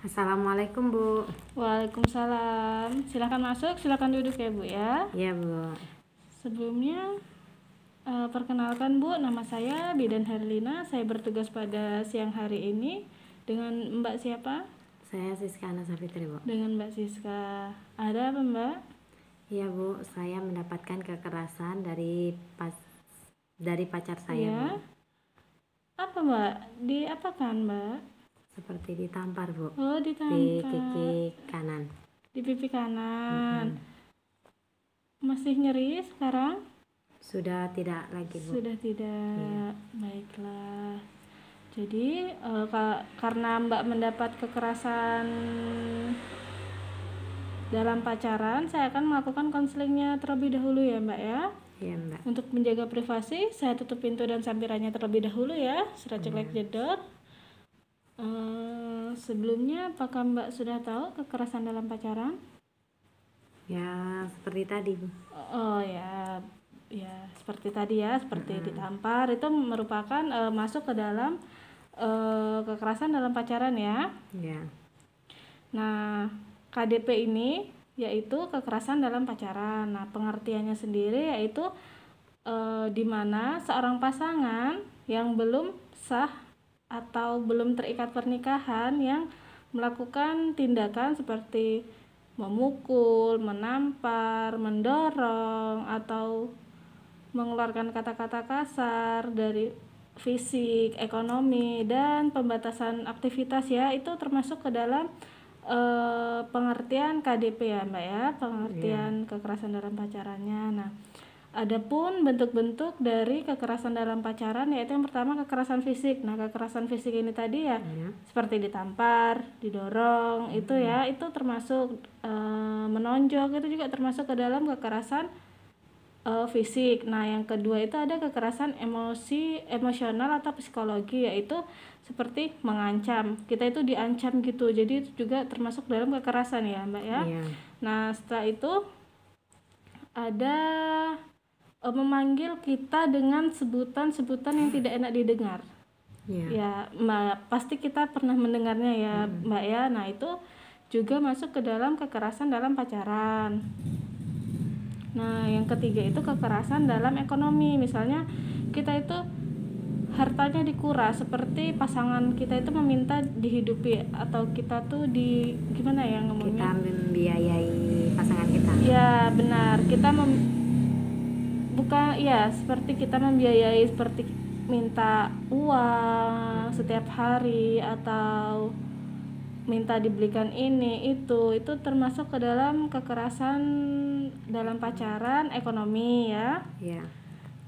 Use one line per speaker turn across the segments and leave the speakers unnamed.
Assalamualaikum Bu.
Waalaikumsalam. Silakan masuk, silakan duduk ya Bu ya.
Iya Bu.
Sebelumnya perkenalkan Bu, nama saya Bidan Herlina. Saya bertugas pada siang hari ini dengan Mbak siapa?
Saya Siska Ana Safitri Bu.
Dengan Mbak Siska. Ada apa Mbak?
Iya Bu, saya mendapatkan kekerasan dari pacar saya
Ya.
Bu.
Apa Mbak? Diapakan Mbak?
Seperti ditampar Bu.
Oh,
Di
ditampar.
kaki kanan.
Di pipi kanan. Masih nyeri sekarang?
Sudah tidak lagi Bu.
Sudah tidak.
Iya.
Baiklah. Jadi karena Mbak mendapat kekerasan dalam pacaran, saya akan melakukan konselingnya terlebih dahulu ya Mbak ya.
Iya Mbak.
Untuk menjaga privasi, saya tutup pintu dan sampirannya terlebih dahulu ya. Surat ceklek jedor. Sebelumnya apakah Mbak sudah tahu kekerasan dalam pacaran?
Ya seperti tadi Bu.
Oh ya, seperti tadi ya, seperti ditampar itu merupakan masuk ke dalam kekerasan dalam pacaran ya.
Iya.
Nah, KDP ini yaitu kekerasan dalam pacaran. Nah, pengertiannya sendiri yaitu di mana seorang pasangan yang belum sah atau belum terikat pernikahan yang melakukan tindakan seperti memukul, menampar, mendorong, atau mengeluarkan kata-kata kasar dari fisik, ekonomi, dan pembatasan aktivitas ya, itu termasuk ke dalam pengertian KDP ya Mbak ya, pengertian kekerasan dalam pacarannya. Nah, adapun bentuk-bentuk dari kekerasan dalam pacaran yaitu yang pertama kekerasan fisik. Nah, kekerasan fisik ini tadi ya seperti ditampar, didorong, itu ya, itu termasuk menonjok, itu juga termasuk ke dalam kekerasan fisik. Nah, yang kedua itu ada kekerasan emosional atau psikologi, yaitu seperti mengancam. Kita itu diancam gitu. Jadi itu juga termasuk dalam kekerasan ya, Mbak ya.
Iya.
Nah, setelah itu ada memanggil kita dengan sebutan-sebutan yang tidak enak didengar.
Iya.
Ya, Mbak, pasti kita pernah mendengarnya ya, Mbak ya. Nah, itu juga masuk ke dalam kekerasan dalam pacaran. Nah, yang ketiga itu kekerasan dalam ekonomi. Misalnya kita itu hartanya dikuras, seperti pasangan kita itu meminta dihidupi, atau kita tuh gimana ya ngomongnya?
Kita membiayai pasangan kita.
Ya, benar. Kita seperti kita membiayai, seperti minta uang setiap hari atau minta dibelikan ini itu termasuk ke dalam kekerasan dalam pacaran ekonomi ya.
Iya.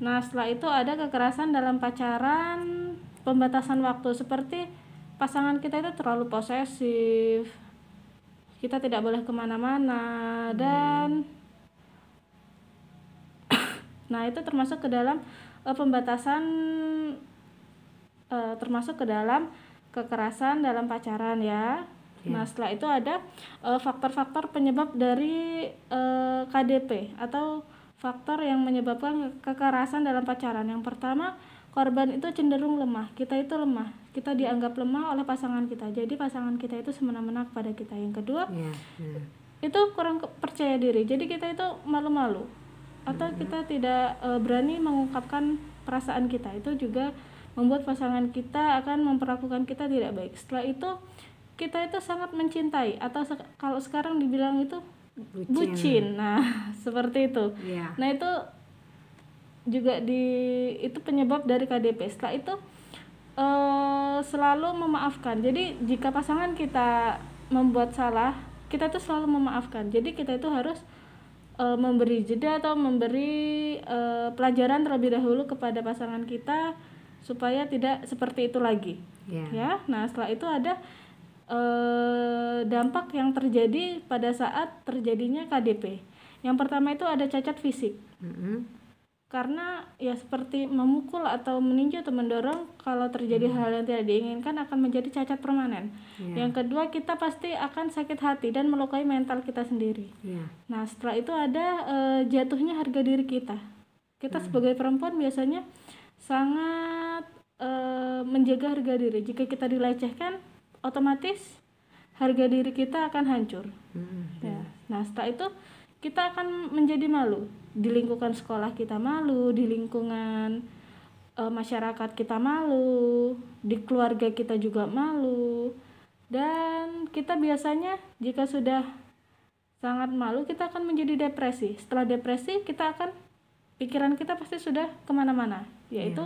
Nah, setelah itu ada kekerasan dalam pacaran pembatasan waktu, seperti pasangan kita itu terlalu posesif, kita tidak boleh kemana-mana, dan nah itu termasuk ke dalam pembatasan, termasuk ke dalam kekerasan dalam pacaran ya. Nah, setelah itu ada faktor-faktor penyebab dari KDP atau faktor yang menyebabkan kekerasan dalam pacaran. Yang pertama, korban itu cenderung lemah. Kita itu lemah. Kita dianggap lemah oleh pasangan kita. Jadi pasangan kita itu semena-mena kepada kita. Yang kedua, itu kurang percaya diri. Jadi kita itu malu-malu atau kita tidak berani mengungkapkan perasaan kita. Itu juga membuat pasangan kita akan memperlakukan kita tidak baik. Setelah itu kita itu sangat mencintai, atau kalau sekarang dibilang itu bucin. Nah, seperti itu.
Iya.
Nah, itu juga itu penyebab dari KDP. Setelah itu selalu memaafkan. Jadi jika pasangan kita membuat salah, kita itu selalu memaafkan. Jadi kita itu harus memberi jeda atau memberi pelajaran terlebih dahulu kepada pasangan kita supaya tidak seperti itu lagi. Ya. Nah, setelah itu ada dampak yang terjadi pada saat terjadinya KDP. Yang pertama itu ada cacat fisik. Karena ya seperti memukul atau meninju atau mendorong, kalau terjadi hal yang tidak diinginkan akan menjadi cacat permanen. Yang kedua, kita pasti akan sakit hati dan melukai mental kita sendiri. Nah, setelah itu ada jatuhnya harga diri kita. Kita sebagai perempuan biasanya sangat menjaga harga diri. Jika kita dilecehkan, otomatis harga diri kita akan hancur. Ya. Nah, setelah itu kita akan menjadi malu di lingkungan sekolah, kita malu di lingkungan masyarakat, kita malu di keluarga, kita juga malu. Dan kita biasanya jika sudah sangat malu, kita akan menjadi depresi. Setelah depresi, pikiran kita pasti sudah kemana-mana, yaitu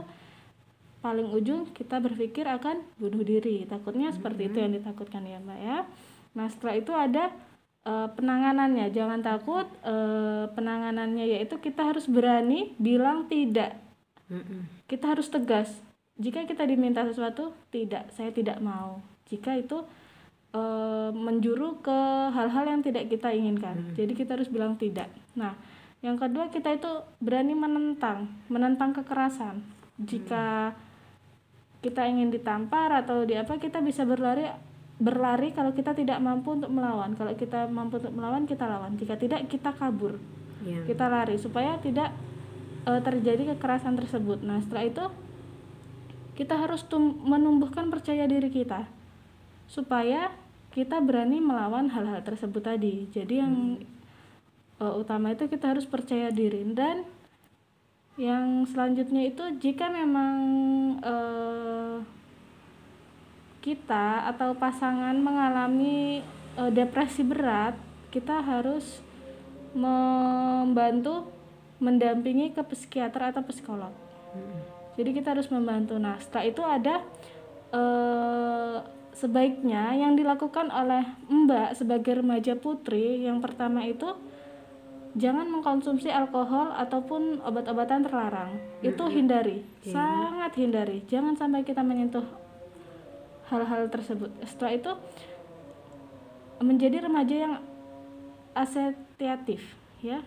paling ujung kita berpikir akan bunuh diri. Takutnya seperti itu yang ditakutkan ya Mbak ya. Nah, setelah itu ada penanganannya. Jangan takut, penanganannya yaitu kita harus berani bilang tidak. Kita harus tegas. Jika kita diminta sesuatu, tidak, saya tidak mau. Jika itu menjuru ke hal-hal yang tidak kita inginkan, jadi kita harus bilang tidak. Nah, yang kedua, kita itu berani menentang kekerasan. Jika kita ingin ditampar atau kita bisa berlari kalau kita tidak mampu untuk melawan. Kalau kita mampu untuk melawan, kita lawan. Jika tidak, kita kabur, kita lari supaya tidak terjadi kekerasan tersebut. Nah, setelah itu kita harus menumbuhkan percaya diri kita supaya kita berani melawan hal-hal tersebut tadi. Jadi yang utama itu kita harus percaya diri. Dan yang selanjutnya itu, jika memang kita atau pasangan mengalami depresi berat, kita harus mendampingi ke psikiater atau psikolog. Jadi kita harus membantu. Nah, setelah itu ada sebaiknya yang dilakukan oleh Mbak sebagai remaja putri, yang pertama itu jangan mengkonsumsi alkohol ataupun obat-obatan terlarang. Itu hindari, sangat hindari. Jangan sampai kita menyentuh hal-hal tersebut. Setelah itu menjadi remaja yang asosiatif, ya.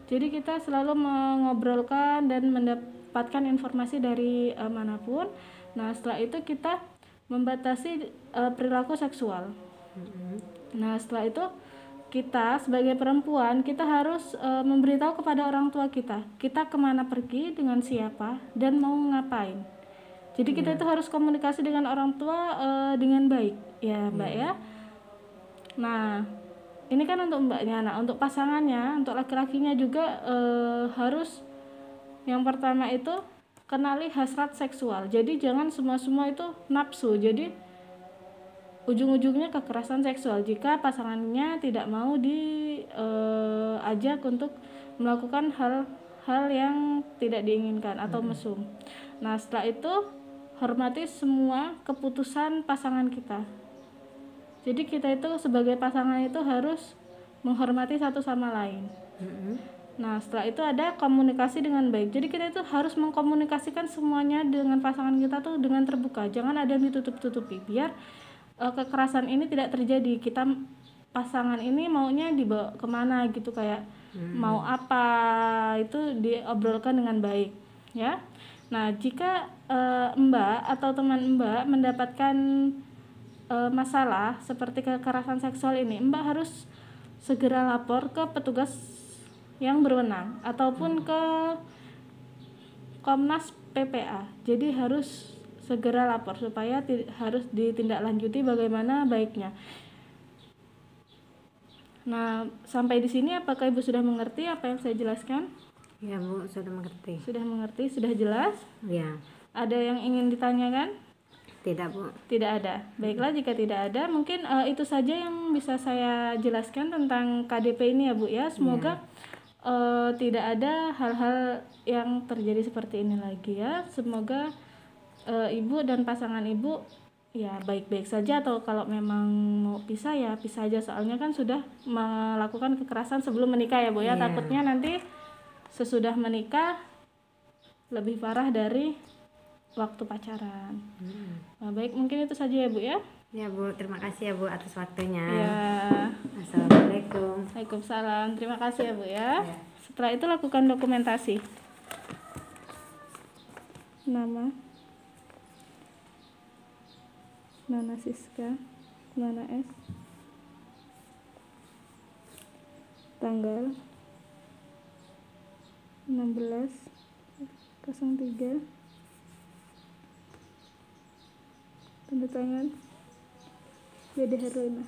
Jadi kita selalu mengobrolkan dan mendapatkan informasi dari manapun. Nah, setelah itu kita membatasi perilaku seksual. Nah, setelah itu kita sebagai perempuan, kita harus memberitahu kepada orang tua kita kemana pergi, dengan siapa, dan mau ngapain. Jadi kita itu harus komunikasi dengan orang tua dengan baik, ya Mbak ya. Nah, ini kan untuk Mbaknya. Nah, untuk pasangannya, untuk laki-lakinya juga harus yang pertama itu kenali hasrat seksual. Jadi jangan semua itu nafsu. Jadi ujung-ujungnya kekerasan seksual jika pasangannya tidak mau diajak untuk melakukan hal-hal yang tidak diinginkan atau mesum. Nah, setelah itu hormati semua keputusan pasangan kita. Jadi kita itu sebagai pasangan itu harus menghormati satu sama lain. Nah, setelah itu ada komunikasi dengan baik. Jadi kita itu harus mengkomunikasikan semuanya dengan pasangan kita tuh dengan terbuka. Jangan ada yang ditutup-tutupi, biar kekerasan ini tidak terjadi. Kita pasangan ini maunya dibawa kemana gitu, kayak mau apa, itu diobrolkan dengan baik, ya. Nah, jika Mbak atau teman Mbak mendapatkan masalah seperti kekerasan seksual ini, Mbak harus segera lapor ke petugas yang berwenang ataupun ke Komnas PPA. Jadi harus segera lapor supaya harus ditindaklanjuti bagaimana baiknya. Nah, sampai di sini apakah Ibu sudah mengerti apa yang saya jelaskan?
Ya Bu, sudah mengerti.
Sudah mengerti, sudah jelas?
Ya.
Ada yang ingin ditanyakan?
Tidak Bu.
Tidak ada. Baiklah, jika tidak ada, mungkin itu saja yang bisa saya jelaskan tentang KDP ini ya Bu ya. Semoga tidak ada hal-hal yang terjadi seperti ini lagi ya. Semoga Ibu dan pasangan Ibu ya baik-baik saja, atau kalau memang mau pisah ya pisah aja, soalnya kan sudah melakukan kekerasan sebelum menikah ya Bu ya. Takutnya nanti sesudah menikah lebih parah dari waktu pacaran. Nah, baik, mungkin itu saja ya Bu ya.
Ya Bu, terima kasih ya Bu atas waktunya.
Ya.
Assalamualaikum.
Waalaikumsalam. Terima kasih ya Bu ya. Setelah itu lakukan dokumentasi. Nama Nana Siska, Nana S. Tanggal 16/03. Tanda tangan Dede Herlina.